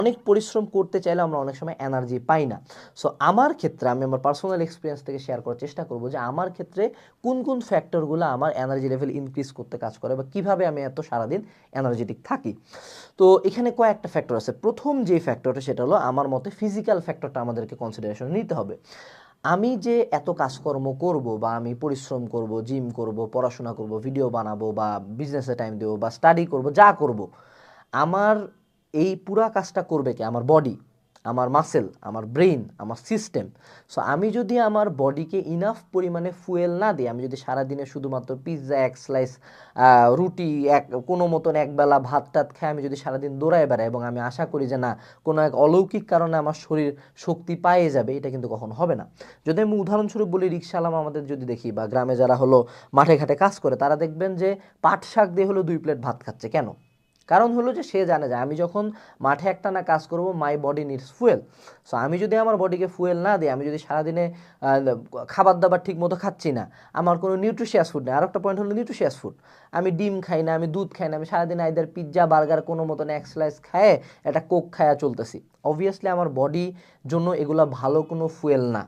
অনেক পরিশ্রম করতে চাইলে আমরা অনেক সময় এনার্জি পাই না। সো আমার ক্ষেত্রে আমি আমার পার্সোনাল এক্সপিরিয়েন্স থেকে শেয়ার করার চেষ্টা করব যে আমার ক্ষেত্রে কোন কোন ফ্যাক্টরগুলো আমার এনার্জি লেভেল ইনক্রিজ করতে কাজ করে বা কিভাবে আমি এত সারাদিন এনার্জেটিক থাকি। তো এখানে কয়েকটা ফ্যাক্টর আছে। প্রথম যে ফ্যাক্টরটা সেটা হলো আমার মতে ফিজিক্যাল ফ্যাক্টরটা আমাদেরকে কনসিডারেশনে নিতে হবে। আমি যে এত কাজকর্ম করব বা আমি পরিশ্রম করব, জিম করব, পড়াশোনা করব, ভিডিও বানাবো বা বিজনেসে টাইম দেবো বা স্টাডি করব, যা করব, আমার এই পুরা কাজটা করবে কে? আমার বডি, আমার মাসেল, আমার ব্রেইন, আমার সিস্টেম। সো আমি যদি আমার বডিকে ইনাফ পরিমাণে ফুয়েল না দিই, আমি যদি সারাদিনে শুধুমাত্র পিৎজা এক স্লাইস, রুটি এক কোনো মতন একবেলা ভাত টাত খাই, আমি যদি সারাদিন দৌড়ায় বেড়াই এবং আমি আশা করি যে না কোনো এক অলৌকিক কারণে আমার শরীর শক্তি পায়ে যাবে, এটা কিন্তু কখনো হবে না। যদি আমি উদাহরণস্বরূপ বলি, রিক্সাওয়ালা আমাদের যদি দেখি বা গ্রামে যারা হলো মাঠে ঘাটে কাজ করে, তারা দেখবেন যে পাট শাক দিয়ে হলো 2 প্লেট ভাত খাচ্ছে। কেন? কারণ হলো যে সে জানে যে আমি যখন মাঠে একটানা কাজ করব, my body needs fuel. So আমি যদি আমার বডিকে ফুয়েল না দিই, আমি যদি সারাদিনে খাবার দাবার ঠিক মতো খাচ্ছি না, আমার কোনো নিউট্রিশিয়াস ফুড নেই। আর একটা পয়েন্ট হলো নিউট্রিশিয়াস ফুড, আমি ডিম খাই না, আমি দুধ খাই না, আমি সারাদিন আইদার পিৎজা বার্গার কোনো মতন এক স্লাইস খায়, একটা কোক খায়া চলতেছি, অবভিয়াসলি আমার বডি জন্য এগুলা ভালো কোনো ফুয়েল না।